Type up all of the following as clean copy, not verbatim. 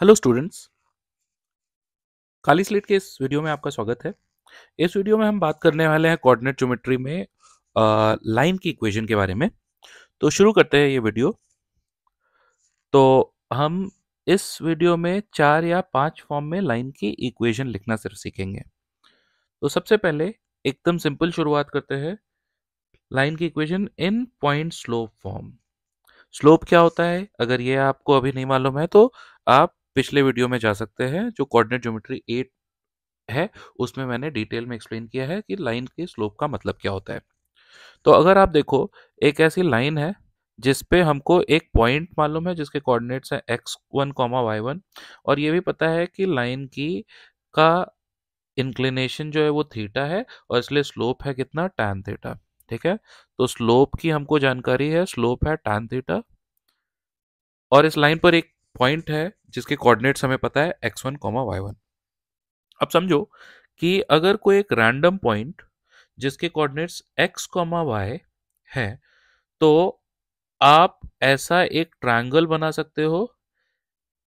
Hello students. काली slate के इस video में आपका स्वागत है। इस वीडियो में हम बात करने वाले हैं कोऑर्डिनेट ज्योमेट्री में लाइन की इक्वेशन के बारे में। तो शुरू करते हैं ये वीडियो। तो हम इस वीडियो में 4 या 5 फॉर्म में लाइन की इक्वेशन लिखना सिर्फ सीखेंगे। तो सबसे पहले एकदम सिंपल शुरुआत करते हैं। लाइन की equation in point slope form. Slope क्या होता है, अगर ये आपको अभी नहीं मालूम है तो आप पिछले वीडियो में जा सकते हैं जो कोऑर्डिनेट ज्योमेट्री 8 है, उसमें मैंने डिटेल में एक्सप्लेन किया है कि लाइन के स्लोप का मतलब क्या होता है। तो अगर आप देखो, एक ऐसी लाइन है जिस पे हमको एक पॉइंट मालूम है जिसके कोऑर्डिनेट्स है x1 y1, और ये भी पता है कि लाइन की का इंक्लिनेशन जो है वो थीटा है, और इसलिए स्लोप है कितना, tan थीटा। ठीक है, तो स्लोप की हमको जानकारी है, स्लोप है tan थीटा, और इस लाइन पर एक पॉइंट है जिसके कोऑर्डिनेट्स हमें पता है x1 y1। अब समझो कि अगर कोई एक रैंडम पॉइंट जिसके कोऑर्डिनेट्स x y है, तो आप ऐसा एक ट्रायंगल बना सकते हो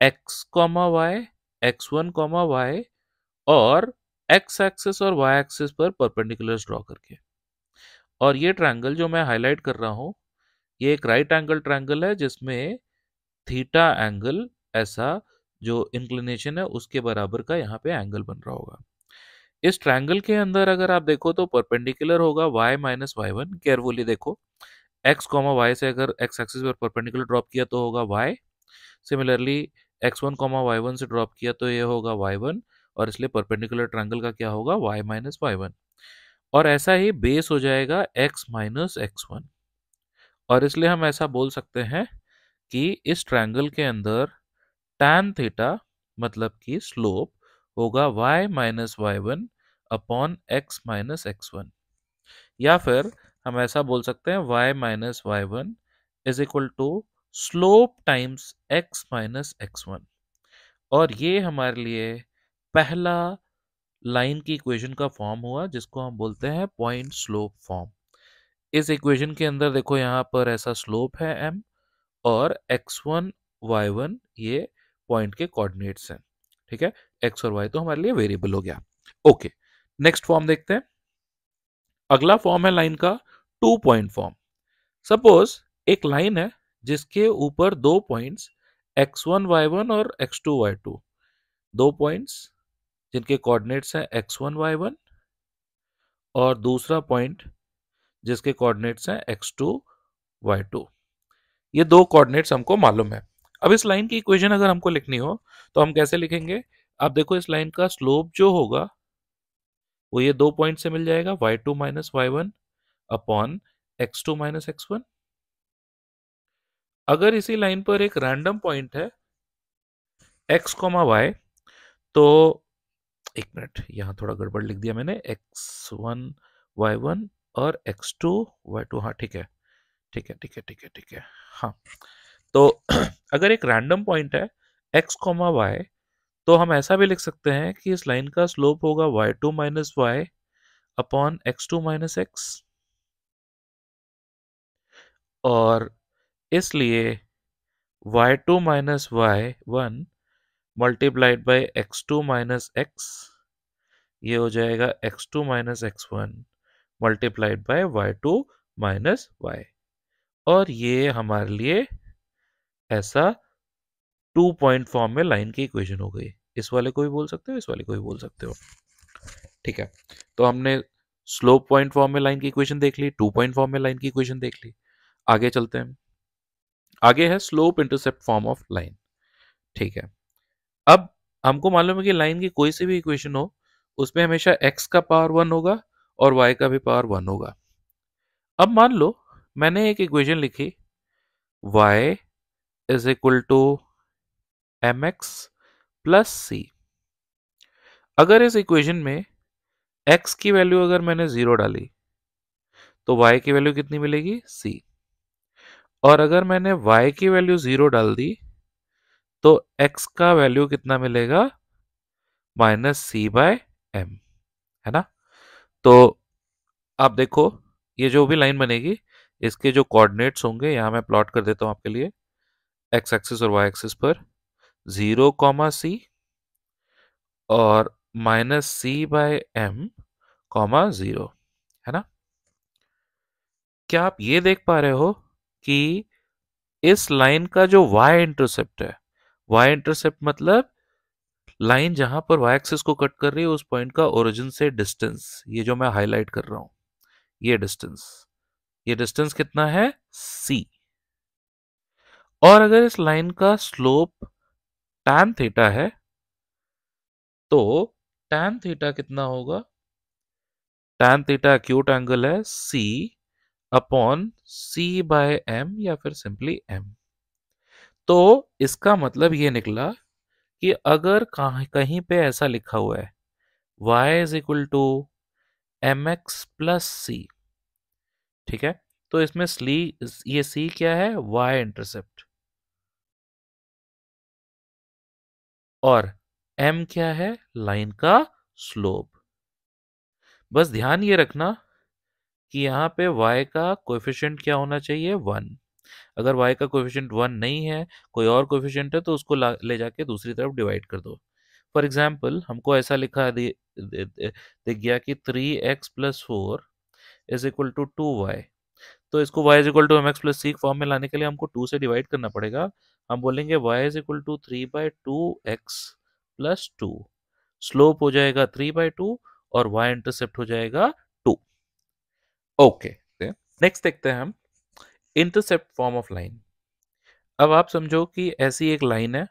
x y, x1 y, और x एक्सिस और y एक्सिस पर परपेंडिकुलर्स ड्रॉ करके। और ये ट्रायंगल जो मैं हाईलाइट कर रहा हूँ, ये एक राइट एंगल ट्रायंगल है जिसमें थीटा एंगल ऐसा जो इंक्लिनेशन है उसके बराबर का यहाँ पे एंगल बन रहा होगा। इस ट्रायंगल के अंदर अगर आप देखो तो परपेंडिकुलर होगा y minus y one. Carefully देखो, x कॉमा वाई से अगर x एक्सिस पर परपेंडिकुलर ड्रॉप किया तो होगा y। Similarly x1 comma y one से ड्रॉप किया तो ये होगा y1, और इसलिए परपेंडिकुलर ट्रायंगल का क्या होगा, y माइनस वाई वन। और ऐसा ही बेस हो जाएगा x माइनस x1, और इसलिए हम ऐसा बोल सकते हैं कि इस ट्रायंगल के अंदर tan थीटा मतलब कि स्लोप होगा y minus y one upon x minus x one. या फिर हम ऐसा बोल सकते हैं y minus y one is equal to slope times x minus x one. और ये हमारे लिए पहला लाइन की इक्वेशन का फॉर्म हुआ जिसको हम बोलते हैं पॉइंट स्लोप फॉर्म। इस इक्वेशन के अंदर देखो, यहाँ पर ऐसा स्लोप है m, और x1 y1 ये पॉइंट के कोऑर्डिनेट्स हैं। ठीक है, x और y तो हमारे लिए वेरिएबल हो गया। ओके, नेक्स्ट फॉर्म देखते हैं। अगला फॉर्म है लाइन का 2 पॉइंट फॉर्म। सपोज एक लाइन है जिसके ऊपर दो पॉइंट्स x1 y1 और x2 y2, दो पॉइंट्स जिनके कोऑर्डिनेट्स हैं x1 y1, और दूसरा पॉइंट जिसके कोऑर्डिनेट्स हैं x2 y2। ये दो कोऑर्डिनेट्स हमको मालूम है। अब इस लाइन की इक्वेशन अगर हमको लिखनी हो तो हम कैसे लिखेंगे। आप देखो, इस लाइन का स्लोप जो होगा वो ये दो पॉइंट से मिल जाएगा, y2 minus y one upon x2 minus x one. अगर इसी लाइन पर एक रैंडम पॉइंट है x y, तो एक मिनट, यहाँ थोड़ा गड़बड़ लिख दिया मैंने, x1 y1 और x2 y2। हाँ ठीक है, ठीक है, ठीक है, ठीक है, ठीक है। हाँ, तो अगर एक रैंडम पॉइंट है x y, तो हम ऐसा भी लिख सकते हैं कि इस लाइन का स्लोप होगा y2 minus y upon x2 minus x, और इसलिए y2 minus y one multiplied by x2 minus x, ये हो जाएगा x2 minus x one multiplied by y2 minus y. और ये हमारे लिए ऐसा 2 पॉइंट फॉर्म में लाइन की इक्वेशन हो गई। इस वाले को भी बोल सकते हो, इस वाले को भी बोल सकते हो। ठीक है, तो हमने स्लोप पॉइंट फॉर्म में लाइन की इक्वेशन देख ली, 2 पॉइंट फॉर्म में लाइन की इक्वेशन देख ली। आगे चलते हैं। आगे है slope intercept form of line. ठीक है, अब हमको मालूम है कि लाइन की कोई सी भी इक्वेशन हो उसमें हमेशा x का पावर 1 होगा और y का भी पावर 1 होगा। अब मान लो मैंने एक इक्वेशन लिखी, y is equal to M x plus C. अगर इस इक्वेशन में x की वैल्यू अगर मैंने 0 डाली तो y की वैल्यू कितनी मिलेगी, c। और अगर मैंने y की वैल्यू 0 डाल दी तो x का वैल्यू कितना मिलेगा, माइनस सी बाय एम, है ना। तो आप देखो, ये जो भी लाइन बनेगी इसके जो कोऑर्डिनेट्स होंगे यहाँ मैं प्लॉट कर देता हूँ आपके लिए, एक्स एक्सिस और वाई एक्सिस पर। 0, और -c/m, 0, है ना। क्या आप ये देख पा रहे हो कि इस लाइन का जो y इंटरसेप्ट है, y इंटरसेप्ट मतलब लाइन जहां पर y एक्सिस को कट कर रही है उस पॉइंट का ओरिजिन से डिस्टेंस, ये जो मैं हाईलाइट कर रहा हूं, ये डिस्टेंस, ये डिस्टेंस कितना है, c। और अगर इस लाइन का स्लोप tan थीटा है तो tan थीटा कितना होगा, tan थीटा एक्यूट एंगल है c अपॉन c/m या फिर सिंपली m। तो इसका मतलब ये निकला कि अगर कहीं पे ऐसा लिखा हुआ है y is equal to mx plus C, ठीक है, तो इसमें ये c क्या है, y इंटरसेप्ट, और m क्या है, लाइन का स्लोप। बस ध्यान ये रखना कि यहाँ पे y का कोएफिशिएंट क्या होना चाहिए, 1। अगर y का कोएफिशिएंट 1 नहीं है, कोई और कोएफिशिएंट है, तो उसको ले जाके दूसरी तरफ डिवाइड कर दो। फॉर एग्जाम्पल हमको ऐसा दिख गया कि 3x plus 4 is equal to 2y। तो इसको y is equal to M x plus c form में लाने के लिए हमको 2 से डिवाइड करना पड़ेगा। हम बोलेंगे y is equal to 3/2x plus 2। Slope हो जाएगा 3/2 और y इंटरसेप्ट हो जाएगा 2। ओके, नेक्स्ट देखते हैं हम इंटरसेप्ट फॉर्म ऑफ लाइन। अब आप समझो कि ऐसी एक लाइन है,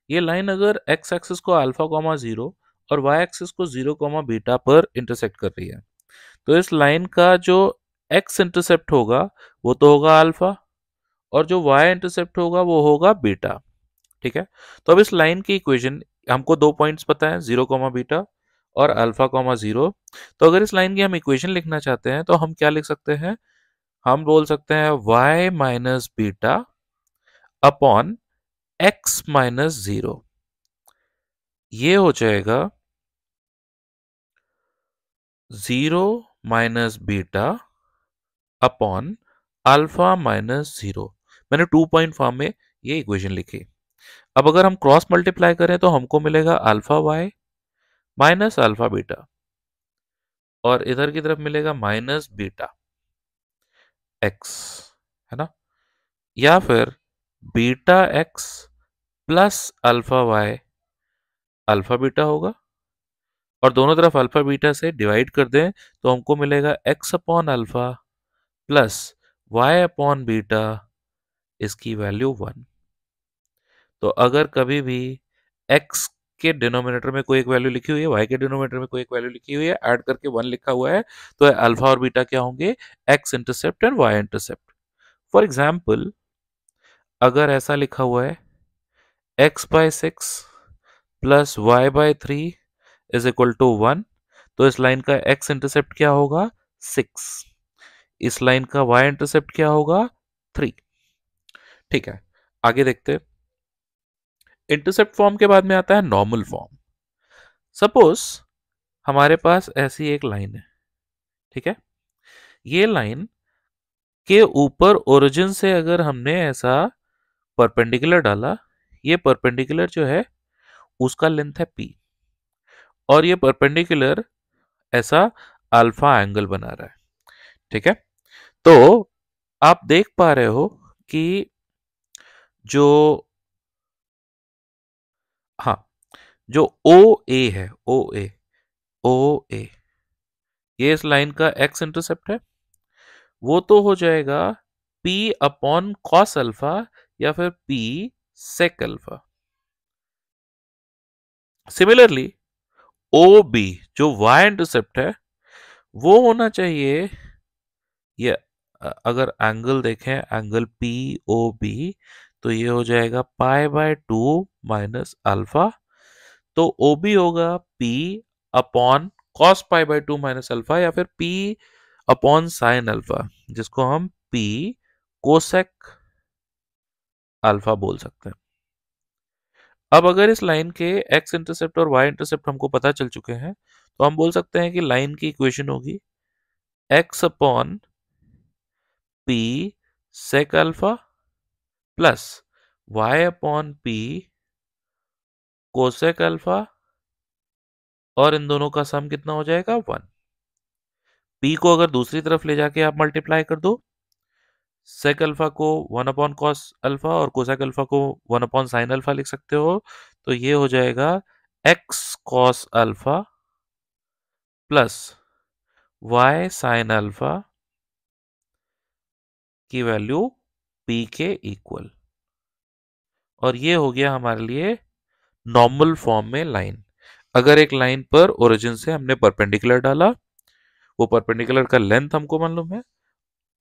ये लाइन अगर x एक्सिस को अल्फा कॉमा 0 और y एक्सिस को 0 कॉमा बीटा पर इंटरसेक्ट कर रही है, तो इस लाइन का जो x इंटरसेप्ट होगा वो तो होगा अल्फा, और जो y इंटरसेप्ट होगा वो होगा बीटा, ठीक है। तो अब इस लाइन की इक्वेशन, हमको दो पॉइंट्स पता है, 0 कॉमा बीटा और अल्फा कॉमा 0। तो अगर इस लाइन की हम इक्वेशन लिखना चाहते हैं तो हम क्या लिख सकते हैं, हम बोल सकते हैं y minus beta upon x minus 0। ये हो जाएगा 0 minus beta upon alpha minus 0। मैंने 2 पॉइंट फॉर्म में ये इक्वेशन लिखी। अब अगर हम क्रॉस मल्टीप्लाई करें तो हमको मिलेगा alpha y minus alpha beta, और इधर की तरफ मिलेगा माइनस बीटा एक्स, है ना, या फिर beta x plus alpha y alpha beta होगा, और दोनों तरफ अल्फा बीटा से डिवाइड कर दें तो हमको मिलेगा x upon alpha plus y upon beta, इसकी वैल्यू 1। तो अगर कभी भी x के डिनोमिनेटर में कोई एक वैल्यू लिखी हुई है, y के डिनोमिनेटर में कोई एक वैल्यू लिखी हुई है, ऐड करके 1 लिखा हुआ है, तो अल्फा और बीटा क्या होंगे, x intercept and y intercept. For example अगर ऐसा लिखा हुआ है x/6 plus y/3 is equal to 1, तो इस लाइन का x इंटरसेप्ट क्या होगा, 6। इस लाइन का y इंटरसेप्ट क्या होगा, 3। ठीक है, आगे देखते हैं। इंटरसेप्ट फॉर्म के बाद में आता है नॉर्मल फॉर्म। सपोज हमारे पास ऐसी एक लाइन है, ठीक है, ये लाइन के ऊपर ओरिजिन से अगर हमने ऐसा परपेंडिकुलर डाला, ये परपेंडिकुलर जो है उसका लेंथ है p, और ये परपेंडिकुलर ऐसा अल्फा एंगल बना रहा है, ठीक है। तो आप देख पा रहे हो कि जो, हाँ, जो ओ ए है, ओ ए ये इस लाइन का x इंटरसेप्ट है, वो तो हो जाएगा p अपॉन कॉस अल्फा या फिर p sec alpha. Similarly O B जो y इंटरसेप्ट है वो होना चाहिए, ये अगर एंगल देखें, एंगल पी ओ बी, तो ये हो जाएगा π/2 माइनस अल्फा। तो ओ बी होगा p upon cos π/2 minus alpha या फिर p अपॉन साइन अल्फा, जिसको हम p कोसेक अल्फा बोल सकते हैं। अब अगर इस लाइन के x इंटरसेप्ट और y इंटरसेप्ट हमको पता चल चुके हैं, तो हम बोल सकते हैं कि लाइन की इक्वेशन होगी x upon p sec alpha plus y upon p cosec alpha और इन दोनों का सम कितना हो जाएगा 1। पी को अगर दूसरी तरफ ले जाके आप मल्टीप्लाई कर दो, सेक अल्फा को 1 अपॉन कॉस अल्फा और कोसेक अल्फा को 1 अपॉन साइन अल्फा लिख सकते हो। तो ये हो जाएगा x cos alpha plus y sin alpha की वैल्यू पी के इक्वल। और ये हो गया हमारे लिए नॉर्मल फॉर्म में लाइन। अगर एक लाइन पर ओरिजिन से हमने परपेंडिकुलर डाला, वो परपेंडिकुलर का लेंथ हमको मालूम है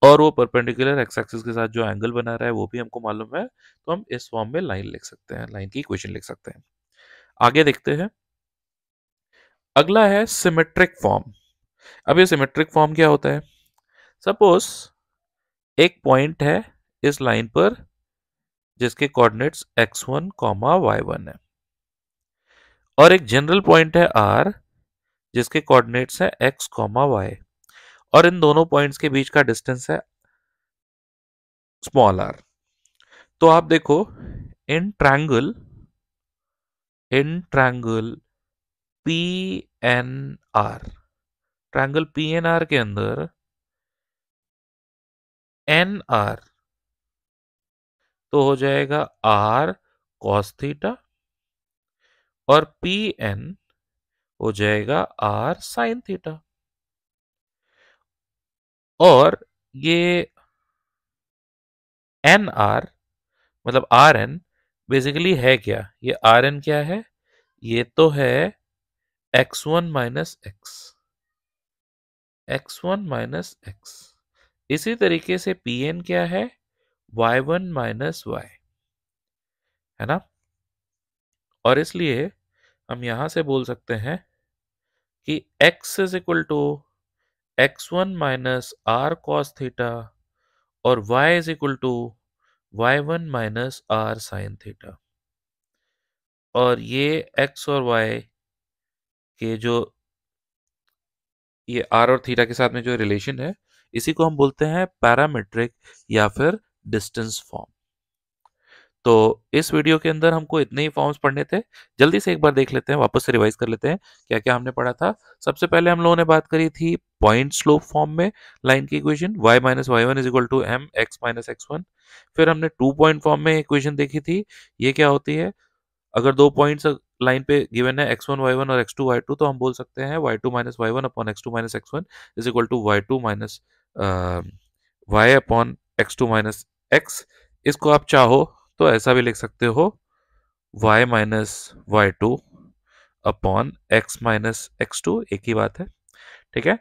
और वो परपेंडिकुलर एक्स एक्सिस के साथ जो एंगल बना रहा है वो भी हमको मालूम है, तो हम इस फॉर्म में लाइन लिख सकते हैं, लाइन की इक्वेशन लिख सकते हैं। आगे देखते हैं। अगला है सिमेट्रिक फॉर्म। अब ये सिमेट्रिक फॉर्म क्या होता है? सपोज एक पॉइंट है इस लाइन पर जिसके कोऑर्डिनेट्स x1 y1 है, और एक जनरल पॉइंट है r जिसके कोऑर्डिनेट्स है x y, और इन दोनों पॉइंट्स के बीच का डिस्टेंस है स्मॉल r। तो आप देखो, in triangle P N R, triangle P N R के अंदर एन आर तो हो जाएगा आर कॉस थीटा और पी एन हो जाएगा आर साइन थीटा। और ये एन आर मतलब आर एन बेसिकली है क्या? ये आर एन क्या है? ये तो है x1 - x। इसी तरीके से पी एन क्या है? y1 - y, है ना? और इसलिए हम यहां से बोल सकते हैं कि x is equal to x1 - r cos theta और y is equal to y1 - r sin theta. और ये x और y के जो ये r और थीटा के साथ में जो रिलेशन है, इसी को हम बोलते हैं पैरामीट्रिक या फिर डिस्टेंस फॉर्म। तो इस वीडियो के अंदर हमको इतने ही फॉर्म्स पढ़ने थे। जल्दी से एक बार देख लेते हैं, वापस से रिवाइज कर लेते हैं क्या क्या हमने पढ़ा था। सबसे पहले हम लोगों ने बात करी थी पॉइंट स्लोप फॉर्म में लाइन की equation y - y1 is equal to m x - x1। फिर हमने 2 पॉइंट फॉर्म में इक्वेशन देखी थी, ये क्या होती है? अगर 2 पॉइंट्स लाइन पे गिवन है x1 y1 और x2 y2, तो हम बोल सकते हैं y2 - y1 upon x2 - x1 is equal to y2 minus y upon x2 minus x। इसको आप चाहो तो ऐसा भी लिख सकते हो y minus y2 upon x minus x2, एक ही बात है, ठीक है।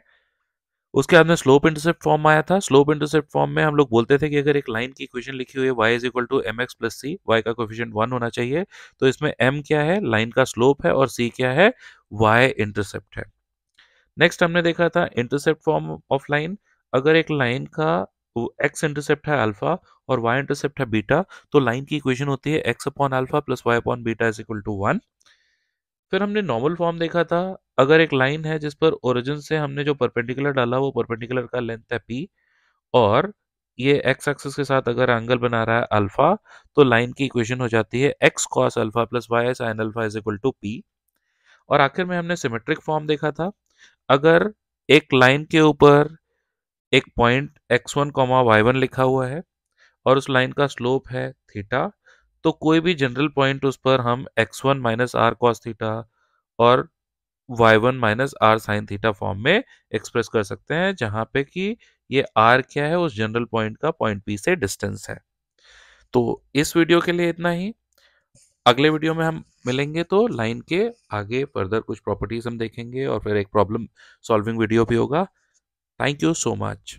उसके बाद में स्लोप इंटरसेप्ट फॉर्म आया था। स्लोप इंटरसेप्ट फॉर्म में हम लोग बोलते थे कि अगर एक लाइन की इक्वेशन लिखी हुई है y is equal to M x plus c, y का कोफिशिएंट 1 होना चाहिए, तो इसमें m क्या है? लाइन का स्लोप है, और c क्या है? y इंटरसेप्ट है। नेक्स्ट हमने देखा था इंटरसेप्ट फॉर्म ऑफ लाइन। अगर एक लाइन का एक्स इंटरसेप्ट है अल्फा और वाई इंटरसेप्ट है बीटा, तो लाइन की इक्वेशन होती है x upon alpha plus y upon beta is equal to 1। फिर हमने नॉर्मल फॉर्म देखा था। अगर एक लाइन है जिस पर ओरिजिन से हमने जो परपेंडिकुलर डाला वो परपेंडिकुलर का लेंथ है p, और ये एक्स एक्सिस के साथ अगर एंगल बना रहा है अल्फा, तो लाइन की इक्वेशन हो जाती है x cos alpha plus y sin alpha is equal to p। और आखिर में हमने सिमेट्रिक फॉर्म देखा था। अगर एक लाइन के ऊपर एक पॉइंट x1 y1 लिखा हुआ है और उस लाइन का स्लोप है थीटा, तो कोई भी जनरल पॉइंट उस पर हम x1 minus are cos theta और y1 minus R sin theta form में एक्सप्रेस कर सकते हैं, जहां पे कि ये r क्या है? उस जनरल पॉइंट का पॉइंट P से डिस्टेंस है। तो इस वीडियो के लिए इतना ही। अगले वीडियो में हम मिलेंगे तो लाइन के आगे फर्दर कुछ प्रॉपर्टीज हम देखेंगे और फिर एक प्रॉब्लम सॉल्विंग वीडियो भी होगा। Thank you so much.